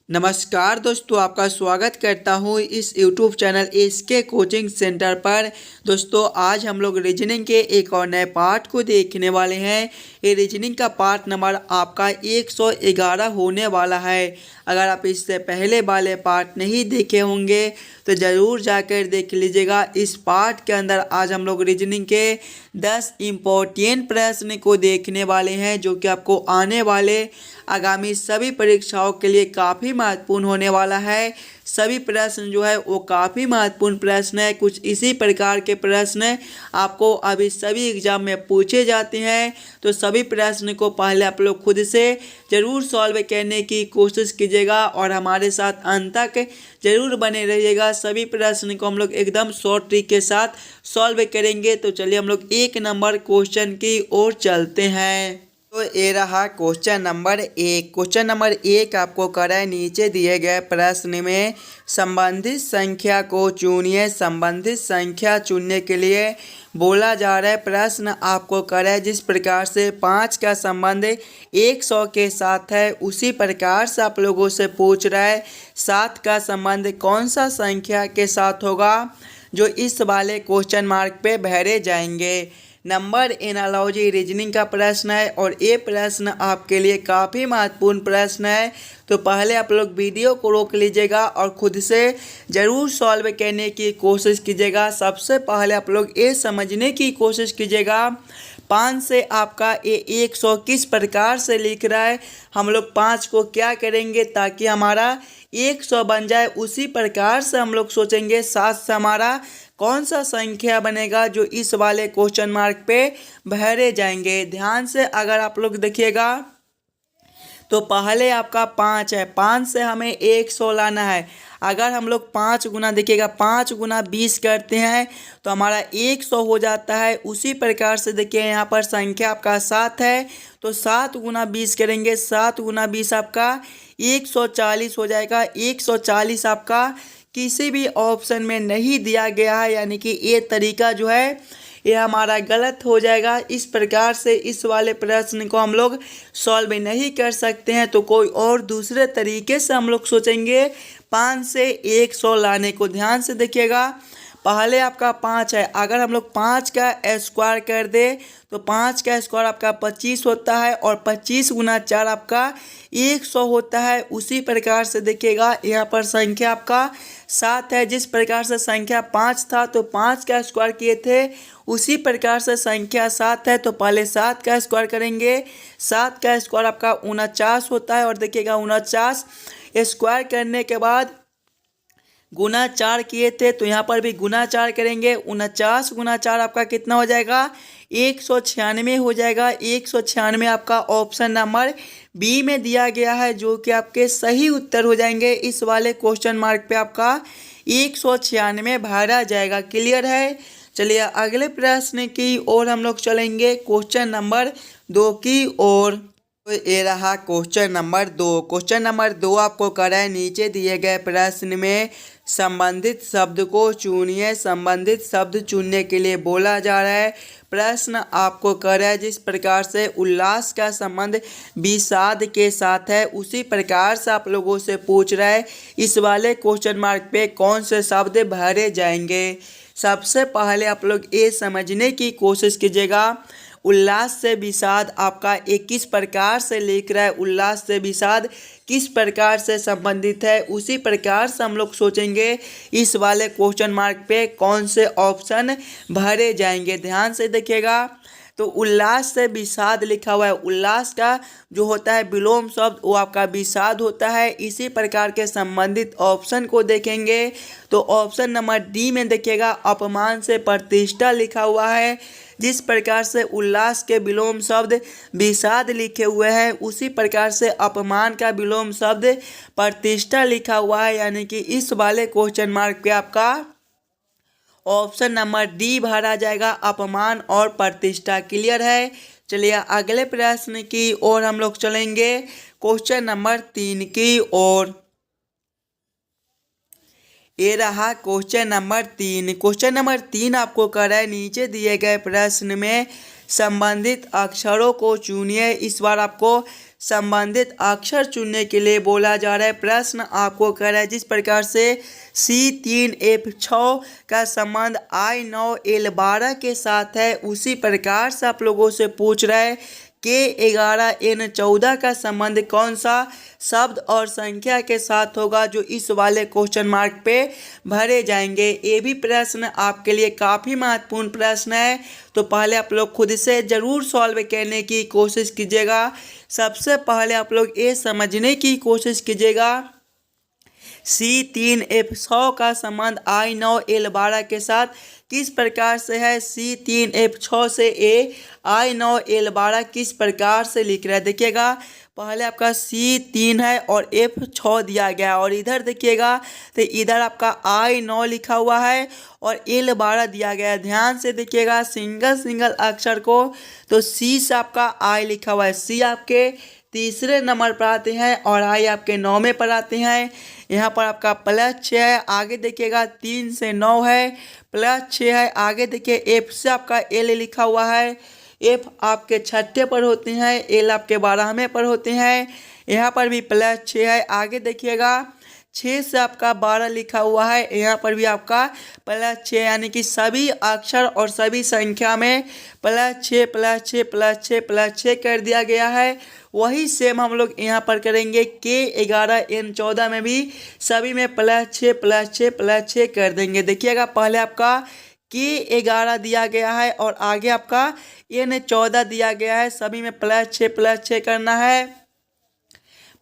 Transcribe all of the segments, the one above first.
नमस्कार दोस्तों, आपका स्वागत करता हूँ इस YouTube channel SK coaching centre पर। दोस्तों आज हम लोग रीजनिंग के एक और नए पार्ट को देखने वाले हैं। ये रीजनिंग का पार्ट नंबर आपका 111 होने वाला है। अगर आप इससे पहले वाले पार्ट नहीं देखे होंगे तो ज़रूर जाकर देख लीजिएगा। इस पार्ट के अंदर आज हम लोग रीजनिंग के 10 इम्पोर्टेंट प्रश्न को देखने वाले हैं, जो कि आपको आने वाले आगामी सभी परीक्षाओं के लिए काफ़ी महत्वपूर्ण होने वाला है। सभी प्रश्न जो है वो काफ़ी महत्वपूर्ण प्रश्न है। कुछ इसी प्रकार के प्रश्न आपको अभी सभी एग्जाम में पूछे जाते हैं, तो सभी प्रश्न को पहले आप लोग खुद से ज़रूर सॉल्व करने की कोशिश कीजिएगा और हमारे साथ अंत तक ज़रूर बने रहिएगा। सभी प्रश्न को हम लोग एकदम शॉर्ट ट्रिक के साथ सॉल्व करेंगे। तो चलिए हम लोग 1 नंबर क्वेश्चन की ओर चलते हैं। तो ये रहा क्वेश्चन नंबर 1। क्वेश्चन नंबर 1 आपको कर है, नीचे दिए गए प्रश्न में संबंधित संख्या को चुनिए। संबंधित संख्या चुनने के लिए बोला जा रहा है, प्रश्न आपको कर है जिस प्रकार से 5 का संबंध 100 के साथ है, उसी प्रकार से आप लोगों से पूछ रहा है 7 का संबंध कौन सा संख्या के साथ होगा, जो इस वाले क्वेश्चन मार्क पे भरे जाएंगे। नंबर एनालॉजी रीजनिंग का प्रश्न है और ये प्रश्न आपके लिए काफ़ी महत्वपूर्ण प्रश्न है। तो पहले आप लोग वीडियो को रोक लीजिएगा और खुद से ज़रूर सॉल्व करने की कोशिश कीजिएगा। सबसे पहले आप लोग ये समझने की कोशिश कीजिएगा 5 से आपका ये 100 किस प्रकार से लिख रहा है। हम लोग 5 को क्या करेंगे ताकि हमारा 100 बन जाए, उसी प्रकार से हम लोग सोचेंगे 7 से हमारा कौन सा संख्या बनेगा, जो इस वाले क्वेश्चन मार्क पे भरे जाएंगे। ध्यान से अगर आप लोग देखिएगा तो पहले आपका 5 है, 5 से हमें 100 लाना है। अगर हम लोग 5 गुना देखिएगा, 5 गुना 20 करते हैं तो हमारा 100 हो जाता है। उसी प्रकार से देखिए यहाँ पर संख्या आपका 7 है, तो 7 गुना 20 करेंगे, 7 गुना 20 आपका 140 हो जाएगा। 140 आपका किसी भी ऑप्शन में नहीं दिया गया है, यानी कि ये तरीका जो है ये हमारा गलत हो जाएगा। इस प्रकार से इस वाले प्रश्न को हम लोग सॉल्व नहीं कर सकते हैं, तो कोई और दूसरे तरीके से हम लोग सोचेंगे 5 से 100 लाने को। ध्यान से देखिएगा, पहले आपका 5 है, अगर हम लोग 5 का स्क्वायर कर दे तो 5 का स्क्वायर आपका 25 होता है और 25 गुना 4 आपका 100 होता है। उसी प्रकार से देखिएगा यहाँ पर संख्या आपका 7 है, जिस प्रकार से संख्या 5 था तो 5 का स्क्वायर किए थे, उसी प्रकार से संख्या 7 है तो पहले 7 का स्क्वायर करेंगे। 7 का स्क्वायर आपका 49 होता है और देखिएगा 49 स्क्वायर करने के बाद गुना 4 किए थे, तो यहाँ पर भी गुना 4 करेंगे। 49 गुना 4 आपका कितना हो जाएगा, 196 हो जाएगा। 196 आपका ऑप्शन नंबर बी में दिया गया है, जो कि आपके सही उत्तर हो जाएंगे। इस वाले क्वेश्चन मार्क पे आपका 196 भरा जाएगा। क्लियर है। चलिए अगले प्रश्न की ओर हम लोग चलेंगे, क्वेश्चन नंबर 2 की ओर। तो ये रहा क्वेश्चन नंबर 2। क्वेश्चन नंबर 2 आपको कर है, नीचे दिए गए प्रश्न में संबंधित शब्द को चुनिए। संबंधित शब्द चुनने के लिए बोला जा रहा है, प्रश्न आपको कर है जिस प्रकार से उल्लास का संबंध विषाद के साथ है, उसी प्रकार से आप लोगों से पूछ रहा है इस वाले क्वेश्चन मार्क पे कौन से शब्द भरे जाएंगे। सबसे पहले आप लोग ये समझने की कोशिश कीजिएगा उल्लास से विषाद आपका एक किस प्रकार से लिख रहा है, उल्लास से विषाद किस प्रकार से संबंधित है, उसी प्रकार से हम लोग सोचेंगे इस वाले क्वेश्चन मार्क पे कौन से ऑप्शन भरे जाएंगे। ध्यान से देखिएगा, तो उल्लास से विषाद लिखा हुआ है, उल्लास का जो होता है विलोम शब्द वो आपका विषाद होता है। इसी प्रकार के संबंधित ऑप्शन को देखेंगे तो ऑप्शन नंबर डी में देखिएगा अपमान से प्रतिष्ठा लिखा हुआ है। जिस प्रकार से उल्लास के विलोम शब्द विषाद लिखे हुए हैं, उसी प्रकार से अपमान का विलोम शब्द प्रतिष्ठा लिखा हुआ है, यानी कि इस वाले क्वेश्चन मार्क पे आपका ऑप्शन नंबर डी भरा जाएगा, अपमान और प्रतिष्ठा। क्लियर है। चलिए अगले प्रश्न की ओर हम लोग चलेंगे, क्वेश्चन नंबर 3 की ओर। ये रहा क्वेश्चन नंबर 3। क्वेश्चन नंबर 3 आपको कर है, नीचे दिए गए प्रश्न में संबंधित अक्षरों को चुनिए। इस बार आपको संबंधित अक्षर चुनने के लिए बोला जा रहा है। प्रश्न आपको कह रहा है जिस प्रकार से C3F6 का संबंध I9L12 के साथ है, उसी प्रकार से आप लोगों से पूछ रहा है K11N14 का संबंध कौन सा शब्द और संख्या के साथ होगा, जो इस वाले क्वेश्चन मार्क पे भरे जाएंगे। ये भी प्रश्न आपके लिए काफ़ी महत्वपूर्ण प्रश्न है, तो पहले आप लोग खुद से ज़रूर सॉल्व करने की कोशिश कीजिएगा। सबसे पहले आप लोग ये समझने की कोशिश कीजिएगा C3F6 का संबंध I9L12 के साथ किस प्रकार से है। C3F6 से I9L12 किस प्रकार से लिख रहा है, देखिएगा पहले आपका C3 है और F6 दिया गया है, और इधर देखिएगा तो इधर आपका I9 लिखा हुआ है और L12 दिया गया है। ध्यान से देखिएगा सिंगल अक्षर को, तो C से आपका I लिखा हुआ है। C आपके तीसरे नंबर पर आते हैं और I आपके 9वें पर आते हैं। यहाँ पर आपका +6 है, आगे देखिएगा 3 से 9 है, +6 है, आगे देखिए F से आपका L लिखा हुआ है। F आपके 6ठे पर होते हैं, L आपके 12वें पर होते हैं। यहाँ पर भी +6 है, आगे देखिएगा 6 से आपका 12 लिखा हुआ है, यहाँ पर भी आपका +6, यानी कि सभी अक्षर और सभी संख्या में +6 कर दिया गया है। वही सेम हम लोग यहाँ पर करेंगे K11N14 में भी सभी में +6 कर देंगे। देखिएगा पहले आपका K11 दिया गया है और आगे आपका N14 दिया गया है, सभी में +6 करना है।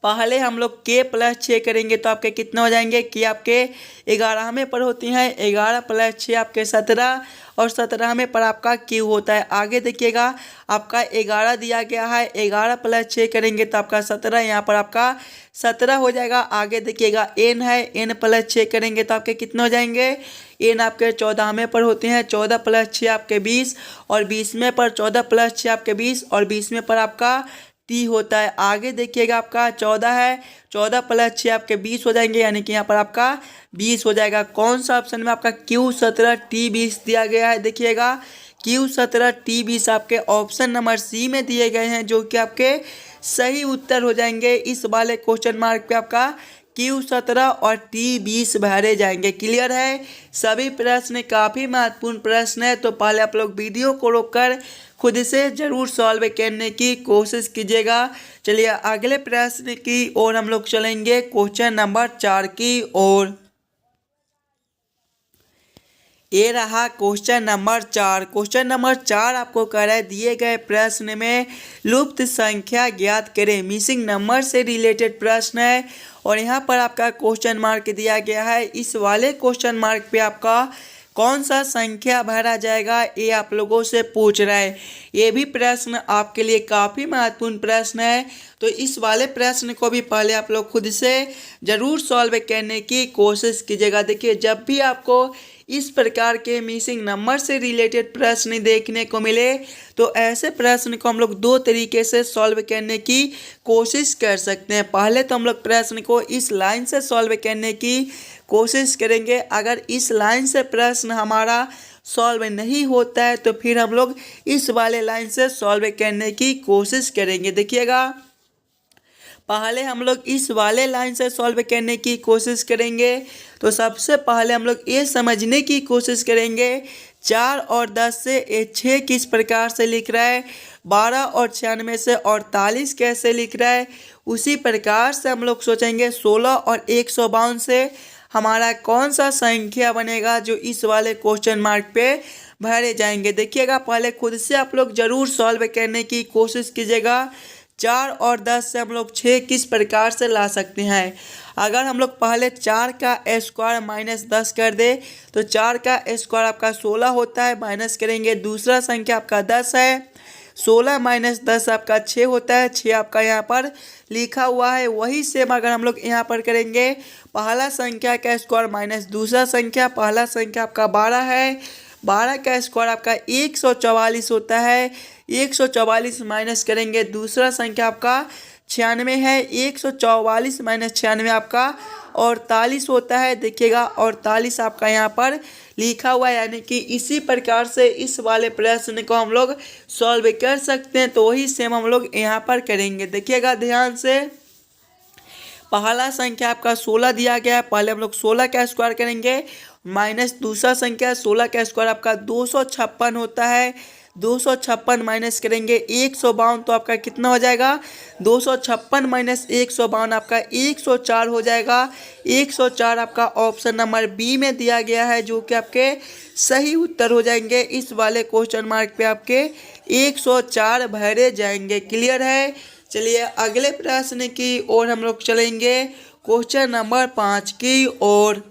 पहले हम लोग K+6 करेंगे तो आपके कितने हो जाएंगे, K आपके 11वें पर होती हैं, 11 + 6 आपके 17 और 17वें पर आपका Q होता है। आगे देखिएगा आपका 11 दिया गया है, 11 + 6 करेंगे तो आपका 17, यहाँ पर आपका 17 हो जाएगा। आगे देखिएगा N है, N + 6 करेंगे तो आपके कितने हो जाएंगे, N आपके 14वें पर होते हैं, 14 + 6 आपके 20 और 20वें पर 14 + 6 आपके 20 और 20वें पर आपका T होता है। आगे देखिएगा आपका 14 है, 14 + 6 आपके 20 हो जाएंगे, यानी कि यहाँ पर आपका 20 हो जाएगा। कौन सा ऑप्शन में आपका Q17 T20 दिया गया है, देखिएगा Q17 T20 आपके ऑप्शन नंबर C में दिए गए हैं, जो कि आपके सही उत्तर हो जाएंगे। इस वाले क्वेश्चन मार्क पे आपका Q17 और T20 भरे जाएंगे। क्लियर है, सभी प्रश्न काफ़ी महत्वपूर्ण प्रश्न है, तो पहले आप लोग वीडियो को रोककर खुद से ज़रूर सॉल्व करने की कोशिश कीजिएगा। चलिए अगले प्रश्न की ओर हम लोग चलेंगे, क्वेश्चन नंबर 4 की ओर। ये रहा क्वेश्चन नंबर 4। क्वेश्चन नंबर 4 आपको कह रहा है दिए गए प्रश्न में लुप्त संख्या ज्ञात करें। मिसिंग नंबर से रिलेटेड प्रश्न है और यहाँ पर आपका क्वेश्चन मार्क दिया गया है। इस वाले क्वेश्चन मार्क पे आपका कौन सा संख्या भरा जाएगा, ये आप लोगों से पूछ रहा है। ये भी प्रश्न आपके लिए काफ़ी महत्वपूर्ण प्रश्न है, तो इस वाले प्रश्न को भी पहले आप लोग खुद से ज़रूर सॉल्व करने की कोशिश कीजिएगा। देखिए जब भी आपको इस प्रकार के मिसिंग नंबर से रिलेटेड प्रश्न देखने को मिले, तो ऐसे प्रश्न को हम लोग दो तरीके से सॉल्व करने की कोशिश कर सकते हैं। पहले तो हम लोग प्रश्न को इस लाइन से सॉल्व करने की कोशिश करेंगे। अगर इस लाइन से प्रश्न हमारा सॉल्व नहीं होता है तो फिर हम लोग इस वाले लाइन से सॉल्व करने की कोशिश करेंगे। देखिएगा पहले हम लोग इस वाले लाइन से सॉल्व करने की कोशिश करेंगे, तो सबसे पहले हम लोग ये समझने की कोशिश करेंगे 4 और 10 से 6 किस प्रकार से लिख रहा है, 12 और 96 से 48 कैसे लिख रहा है। उसी प्रकार से हम लोग सोचेंगे 16 और 152 से हमारा कौन सा संख्या बनेगा, जो इस वाले क्वेश्चन मार्क पे भरे जाएंगे। देखिएगा पहले खुद से आप लोग ज़रूर सॉल्व करने की कोशिश कीजिएगा। 4 और 10 से हम लोग 6 किस प्रकार से ला सकते हैं। अगर हम लोग पहले 4 का स्क्वायर माइनस 10 कर दे तो 4 का स्क्वायर आपका 16 होता है, माइनस करेंगे दूसरा संख्या आपका 10 है, 16 माइनस 10 आपका 6 होता है, 6 आपका यहाँ पर लिखा हुआ है। वही सेम अगर हम लोग यहाँ पर करेंगे, पहला संख्या का स्क्वायर माइनस दूसरा संख्या, पहला संख्या आपका 12 है, 12 का स्क्वायर आपका 144 होता है, 144 माइनस करेंगे दूसरा संख्या आपका 96 है, 144 माइनस 96 आपका 48 होता है। देखिएगा 48 आपका यहाँ पर लिखा हुआ है, यानी कि इसी प्रकार से इस वाले प्रश्न को हम लोग सॉल्व कर सकते हैं। तो वही सेम हम लोग यहाँ पर करेंगे। देखिएगा ध्यान से, पहला संख्या आपका 16 दिया गया है। पहले हम लोग 16 का स्क्वायर करेंगे, माइनस दूसरा संख्या 16 का स्क्वायर आपका 256 होता है। 256 माइनस करेंगे 152, तो आपका कितना हो जाएगा? 256 माइनस 152 आपका 104 हो जाएगा। 104 आपका ऑप्शन नंबर बी में दिया गया है, जो कि आपके सही उत्तर हो जाएंगे। इस वाले क्वेश्चन मार्क पे आपके 104 भरे जाएंगे। क्लियर है? चलिए अगले प्रश्न की ओर हम लोग चलेंगे, क्वेश्चन नंबर 5 की ओर।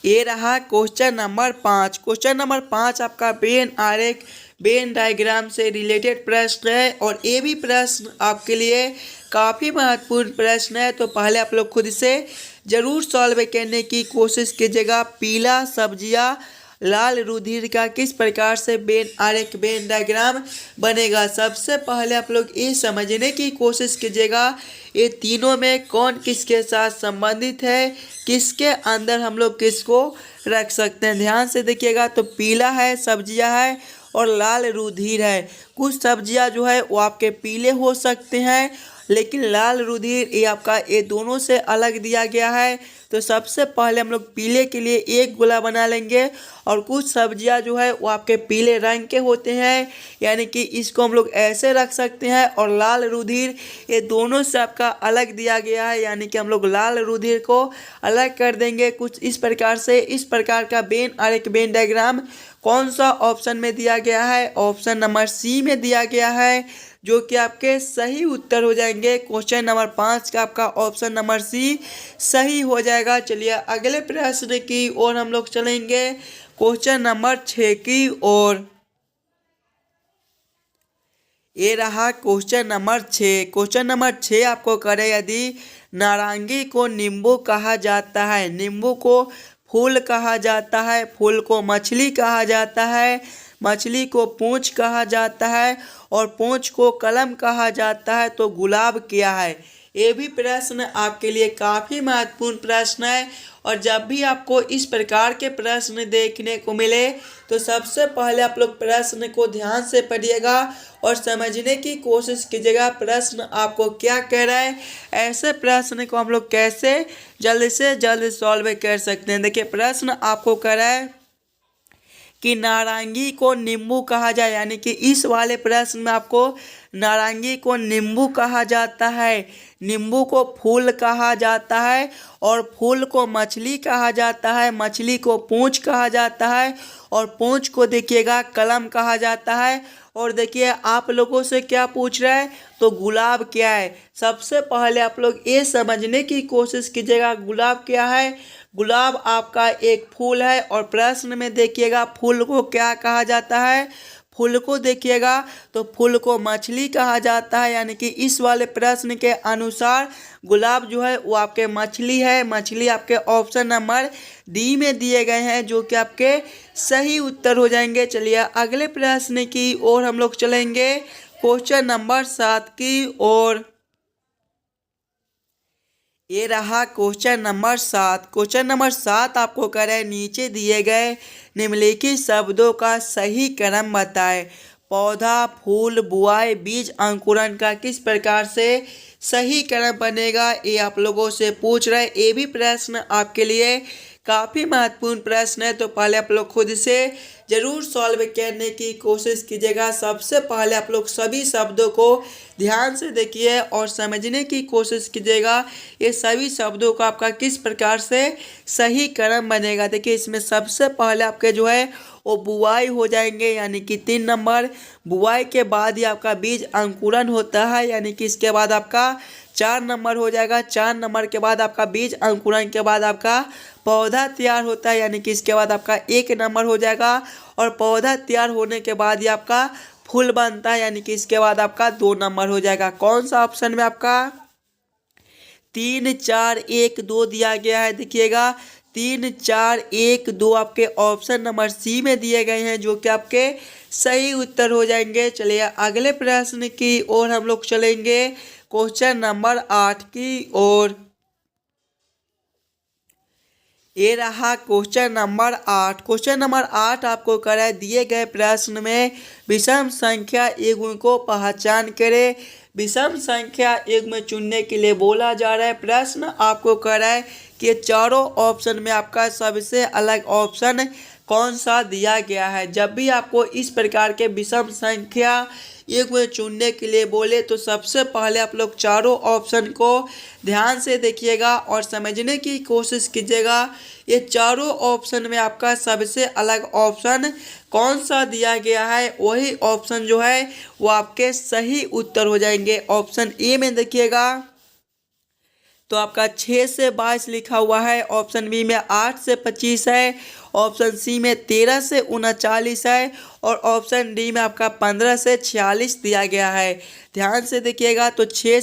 ये रहा क्वेश्चन नंबर 5। क्वेश्चन नंबर 5 आपका वेन आरेख, वेन डायग्राम से रिलेटेड प्रश्न है, और ये भी प्रश्न आपके लिए काफ़ी महत्वपूर्ण प्रश्न है। तो पहले आप लोग खुद से ज़रूर सॉल्व करने की कोशिश कीजिएगा। पीला सब्जियां लाल रुधिर का किस प्रकार से वेन आरेख, वेन डायग्राम बनेगा। सबसे पहले आप लोग ये समझने की कोशिश कीजिएगा ये तीनों में कौन किसके साथ संबंधित है, किसके अंदर हम लोग किसको रख सकते हैं। ध्यान से देखिएगा, तो पीला है सब्जियां है और लाल रुधिर है। कुछ सब्जियां जो है वो आपके पीले हो सकते हैं, लेकिन लाल रुधिर ये आपका ये दोनों से अलग दिया गया है। तो सबसे पहले हम लोग पीले के लिए एक गोला बना लेंगे, और कुछ सब्जियां जो है वो आपके पीले रंग के होते हैं, यानी कि इसको हम लोग ऐसे रख सकते हैं। और लाल रुधिर ये दोनों से आपका अलग दिया गया है, यानी कि हम लोग लाल रुधिर को अलग कर देंगे कुछ इस प्रकार से। इस प्रकार का वेन आरेख, वेन डायग्राम कौन सा ऑप्शन में दिया गया है? ऑप्शन नंबर सी में दिया गया है, जो कि आपके सही उत्तर हो जाएंगे। क्वेश्चन नंबर 5 का आपका ऑप्शन नंबर सी सही हो जाएगा। चलिए अगले प्रश्न की ओर हम लोग चलेंगे, क्वेश्चन नंबर 6 की ओर। ये रहा क्वेश्चन नंबर 6। क्वेश्चन नंबर 6 आपको करे, यदि नारंगी को नींबू कहा जाता है, नींबू को फूल कहा जाता है, फूल को मछली कहा जाता है, मछली को पूंछ कहा जाता है, और पूंछ को कलम कहा जाता है, तो गुलाब क्या है? ये भी प्रश्न आपके लिए काफ़ी महत्वपूर्ण प्रश्न है। और जब भी आपको इस प्रकार के प्रश्न देखने को मिले, तो सबसे पहले आप लोग प्रश्न को ध्यान से पढ़िएगा और समझने की कोशिश कीजिएगा प्रश्न आपको क्या कह रहा है। ऐसे प्रश्न को हम लोग कैसे जल्द से जल्द सॉल्व कर सकते हैं। देखिए प्रश्न आपको कह रहा है कि नारंगी को नींबू कहा जाए, यानी कि इस वाले प्रश्न में आपको नारंगी को नींबू कहा जाता है, नींबू को फूल कहा जाता है, और फूल को मछली कहा जाता है, मछली को पूंछ कहा जाता है, और पूंछ को देखिएगा कलम कहा जाता है। और देखिए आप लोगों से क्या पूछ रहा है, तो गुलाब क्या है। सबसे पहले आप लोग ये समझने की कोशिश कीजिएगा गुलाब क्या है। गुलाब आपका एक फूल है, और प्रश्न में देखिएगा फूल को क्या कहा जाता है। फूल को देखिएगा तो फूल को मछली कहा जाता है, यानी कि इस वाले प्रश्न के अनुसार गुलाब जो है वो आपके मछली है। मछली आपके ऑप्शन नंबर डी में दिए गए हैं, जो कि आपके सही उत्तर हो जाएंगे। चलिए अगले प्रश्न की ओर हम लोग चलेंगे, क्वेश्चन नंबर 7 की ओर। ये रहा क्वेश्चन नंबर 7। क्वेश्चन नंबर 7 आपको कह रहे हैं, नीचे दिए गए निम्नलिखित शब्दों का सही क्रम बताएं। पौधा, फूल, बुआई, बीज, अंकुरन का किस प्रकार से सही क्रम बनेगा, ये आप लोगों से पूछ रहे हैं। ये भी प्रश्न आपके लिए काफ़ी महत्वपूर्ण प्रश्न है। तो पहले आप लोग खुद से ज़रूर सॉल्व करने की कोशिश कीजिएगा। सबसे पहले आप लोग सभी शब्दों को ध्यान से देखिए और समझने की कोशिश कीजिएगा ये सभी शब्दों का आपका किस प्रकार से सही क्रम बनेगा। देखिए इसमें सबसे पहले आपके जो है वो बुआई हो जाएंगे, यानी कि 3 नंबर। बुआई के बाद ही आपका बीज अंकुरन होता है, यानी कि इसके बाद आपका 4 नंबर हो जाएगा। 4 नंबर के बाद आपका बीज अंकुरन के बाद आपका पौधा तैयार होता है, यानी कि इसके बाद आपका 1 नंबर हो जाएगा। और पौधा तैयार होने के बाद ही आपका फूल बनता है, यानी कि इसके बाद आपका 2 नंबर हो जाएगा। कौन सा ऑप्शन में आपका 3 4 1 2 दिया गया है। देखिएगा 3 4 1 2 आपके ऑप्शन नंबर सी में दिए गए हैं, जो कि आपके सही उत्तर हो जाएंगे। चलिए अगले प्रश्न की ओर हम लोग चलेंगे, क्वेश्चन नंबर 8 की ओर। ये रहा क्वेश्चन नंबर 8। क्वेश्चन नंबर 8 आपको कराए दिए गए प्रश्न में विषम संख्या युग्म को पहचान करें। विषम संख्या युग्म चुनने के लिए बोला जा रहा है। प्रश्न आपको कराए कि चारों ऑप्शन में आपका सबसे अलग ऑप्शन कौन सा दिया गया है। जब भी आपको इस प्रकार के विषम संख्या युग्म चुनने के लिए बोले तो सबसे पहले आप लोग चारों ऑप्शन को ध्यान से देखिएगा और समझने की कोशिश कीजिएगा। ये चारों ऑप्शन में आपका सबसे अलग ऑप्शन कौन सा दिया गया है, वही ऑप्शन जो है वो आपके सही उत्तर हो जाएंगे। ऑप्शन ए में देखिएगा तो आपका 6 से 22 लिखा हुआ है। ऑप्शन बी में 8 से 25 है। ऑप्शन सी में 13 से 39 है और ऑप्शन डी में आपका 15 से 46 दिया गया है। ध्यान से देखिएगा तो 6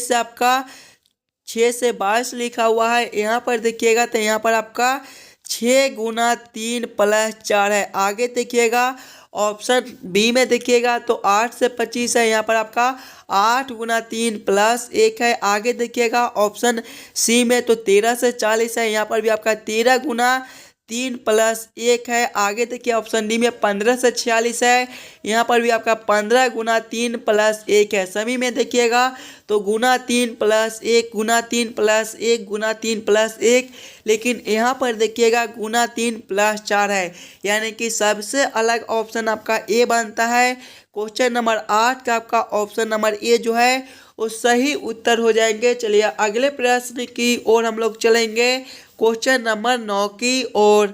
से 22 लिखा हुआ है। यहाँ पर देखिएगा तो यहाँ पर आपका 6 गुना 3 प्लस 4 है। आगे देखिएगा ऑप्शन बी में देखिएगा तो 8 से 25 है। यहाँ पर आपका 8 गुना 3 प्लस 1 है। आगे देखिएगा ऑप्शन सी में तो 13 से 40 है। यहाँ पर भी आपका 13 गुना 3 प्लस 1 है। आगे देखिए ऑप्शन डी में 15 से 46 है। यहाँ पर भी आपका 15 गुना 3 प्लस 1 है। सभी में देखिएगा तो गुना 3 प्लस 1 गुना 3 प्लस 1 गुना 3 प्लस 1, लेकिन यहाँ पर देखिएगा गुना 3 प्लस 4 है, यानी कि सबसे अलग ऑप्शन आपका ए बनता है। क्वेश्चन नंबर 8 का आपका ऑप्शन नंबर ए जो है वो सही उत्तर हो जाएंगे। चलिए अगले प्रश्न की ओर हम लोग चलेंगे, क्वेश्चन नंबर 9 की ओर।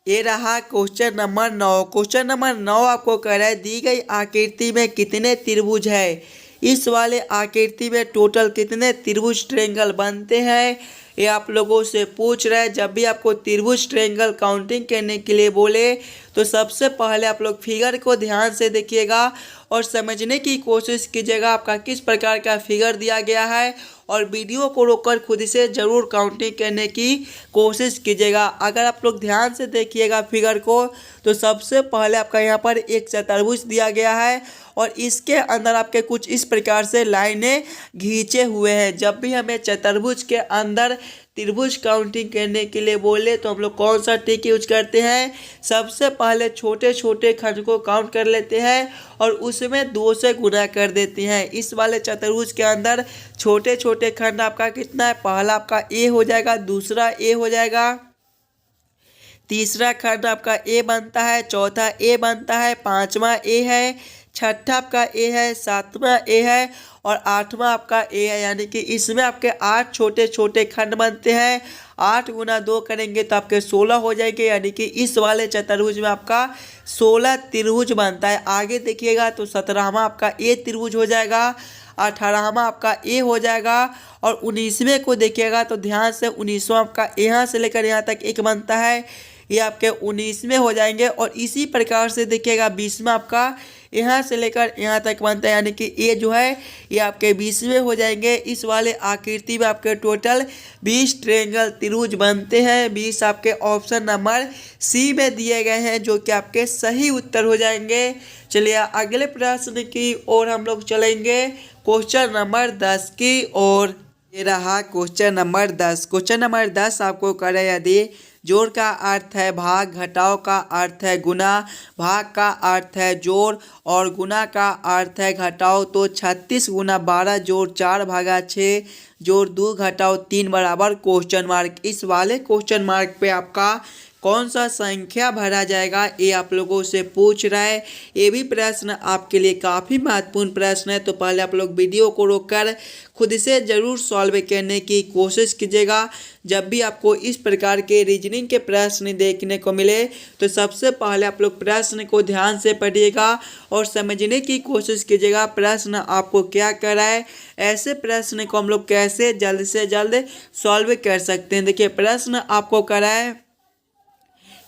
ये रहा क्वेश्चन नंबर 9। क्वेश्चन नंबर 9 आपको कह रहा है दी गई आकृति में कितने त्रिभुज है। इस वाले आकृति में टोटल कितने त्रिभुज ट्रायंगल बनते हैं, ये आप लोगों से पूछ रहा है। जब भी आपको त्रिभुज ट्रायंगल काउंटिंग करने के लिए बोले तो सबसे पहले आप लोग फिगर को ध्यान से देखिएगा और समझने की कोशिश कीजिएगा आपका किस प्रकार का फिगर दिया गया है, और वीडियो को रोककर खुद से ज़रूर काउंटिंग करने की कोशिश कीजिएगा। अगर आप लोग ध्यान से देखिएगा फिगर को तो सबसे पहले आपका यहाँ पर एक चतुर्भुज दिया गया है और इसके अंदर आपके कुछ इस प्रकार से लाइनें खींचे हुए हैं। जब भी हमें चतुर्भुज के अंदर त्रिभुज काउंटिंग करने के लिए बोले तो हम लोग कौन सा ट्रिक यूज करते हैं, सबसे पहले छोटे छोटे खंड को काउंट कर लेते हैं और उसमें 2 से गुना कर देते हैं। इस वाले चतुर्भुज के अंदर छोटे छोटे खंड आपका कितना है, पहला आपका ए हो जाएगा, दूसरा ए हो जाएगा, तीसरा खंड आपका ए बनता है, चौथा ए बनता है, पांचवा ए है, छठा आपका ए है, सातवां ए है और आठवां आपका ए है। यानी कि इसमें आपके 8 छोटे छोटे खंड बनते हैं। 8 गुना 2 करेंगे तो आपके 16 हो जाएंगे, यानी कि इस वाले चतुर्भुज में आपका 16 त्रिभुज बनता है। आगे देखिएगा तो 17वां आपका ए त्रिभुज हो जाएगा, 18वां आपका ए हो जाएगा और 19वें को देखिएगा तो ध्यान से 19वां आपका यहाँ से लेकर यहाँ तक एक बनता है, ये आपके 19वें हो जाएंगे। और इसी प्रकार से देखिएगा 20वां आपका यहाँ से लेकर यहाँ तक बनता है, यानी कि ये जो है ये आपके 20वें हो जाएंगे। इस वाले आकृति में आपके टोटल 20 ट्रायंगल त्रिभुज बनते हैं। 20 आपके ऑप्शन नंबर सी में दिए गए हैं जो कि आपके सही उत्तर हो जाएंगे। चलिए अगले प्रश्न की ओर हम लोग चलेंगे, क्वेश्चन नंबर 10 की ओर। ये रहा क्वेश्चन नंबर 10। क्वेश्चन नंबर 10 आपको करे यदि जोड़ का अर्थ है भाग, घटाव का अर्थ है गुना, भाग का अर्थ है जोड़ और गुना का अर्थ है घटाव, तो 36 गुना 12 जोड़ 4 भागा 6 जोड़ 2 घटाव 3 बराबर क्वेश्चन मार्क। इस वाले क्वेश्चन मार्क पे आपका कौन सा संख्या भरा जाएगा, ये आप लोगों से पूछ रहा है। ये भी प्रश्न आपके लिए काफ़ी महत्वपूर्ण प्रश्न है, तो पहले आप लोग वीडियो को रोककर खुद से ज़रूर सॉल्व करने की कोशिश कीजिएगा। जब भी आपको इस प्रकार के रीजनिंग के प्रश्न देखने को मिले तो सबसे पहले आप लोग प्रश्न को ध्यान से पढ़िएगा और समझने की कोशिश कीजिएगा प्रश्न आपको क्या कर रहा है। ऐसे प्रश्न को हम लोग कैसे जल्द से जल्द सॉल्व कर सकते हैं। देखिए प्रश्न आपको कर रहा है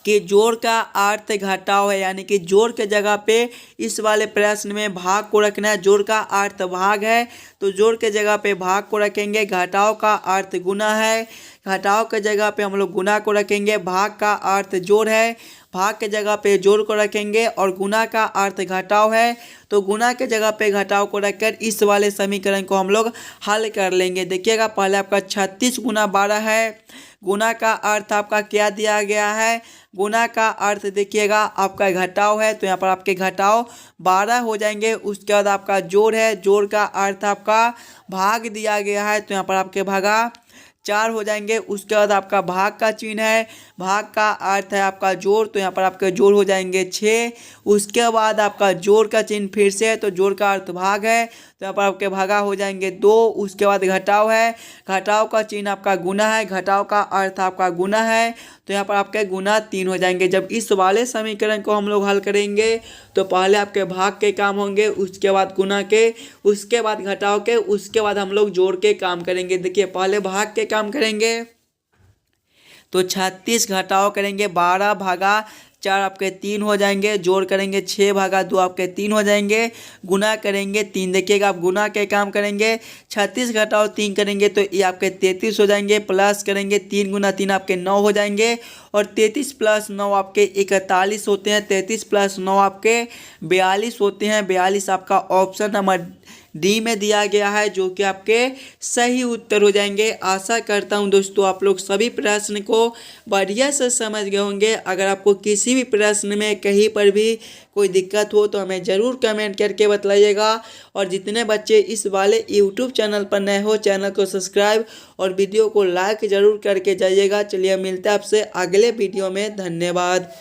कि जोड़ का अर्थ घटाव है, यानी कि जोड़ के जगह पे इस वाले प्रश्न में भाग को रखना है। जोड़ का अर्थ भाग है तो जोड़ के जगह पे भाग को रखेंगे। घटाव का अर्थ गुना है, घटाव के जगह पे हम लोग गुना को रखेंगे। भाग का अर्थ जोड़ है, भाग के जगह पे जोड़ को रखेंगे और गुना का अर्थ घटाव है, तो गुना के जगह पे घटाव को रखकर इस वाले समीकरण को हम लोग हल कर लेंगे। देखिएगा पहले आपका 36 गुना 12 है। गुना का अर्थ आपका क्या दिया गया है, गुना का अर्थ देखिएगा आपका घटाव है, तो यहाँ पर आपके घटाव 12 हो जाएंगे। उसके बाद आपका जोड़ है, जोड़ का अर्थ आपका भाग दिया गया है, तो यहाँ पर आपके भागा 4 हो जाएंगे। उसके बाद आपका भाग का चिन्ह है, भाग का अर्थ है आपका जोड़, तो यहाँ पर आपके जोड़ हो जाएंगे 6। उसके बाद आपका जोड़ का चिन्ह फिर से है, तो जोड़ का अर्थ भाग है, तो यहाँ पर आपके भागा हो जाएंगे 2। उसके बाद घटाव है, घटाव का चिन्ह आपका गुना है, घटाव का अर्थ आपका गुना है, तो यहाँ पर आपके गुना 3 हो जाएंगे। जब इस वाले समीकरण को हम लोग हल करेंगे तो पहले आपके भाग के काम होंगे, उसके बाद गुना के, उसके बाद घटाव के, उसके बाद हम लोग जोड़ के काम करेंगे। देखिए पहले भाग के काम करेंगे तो 36 घटाव करेंगे 12 भागा 4 आपके 3 हो जाएंगे, जोड़ करेंगे 6 भागा 2 आपके 3 हो जाएंगे, गुना करेंगे 3। देखिएगा आप गुना के काम करेंगे, 36 घटाव 3 करेंगे तो ये आपके 33 हो जाएंगे, प्लस करेंगे 3 गुना 3 आपके 9 हो जाएंगे, और 33 प्लस 9 आपके 41 होते हैं, 33 प्लस 9 आपके 42 होते हैं। 42 आपका ऑप्शन नंबर डी में दिया गया है, जो कि आपके सही उत्तर हो जाएंगे। आशा करता हूं दोस्तों आप लोग सभी प्रश्न को बढ़िया से समझ गए होंगे। अगर आपको किसी भी प्रश्न में कहीं पर भी कोई दिक्कत हो तो हमें ज़रूर कमेंट करके बताइएगा। और जितने बच्चे इस वाले यूट्यूब चैनल पर नए हो, चैनल को सब्सक्राइब और वीडियो को लाइक ज़रूर करके जाइएगा। चलिए मिलते हैं आपसे अगले वीडियो में, धन्यवाद।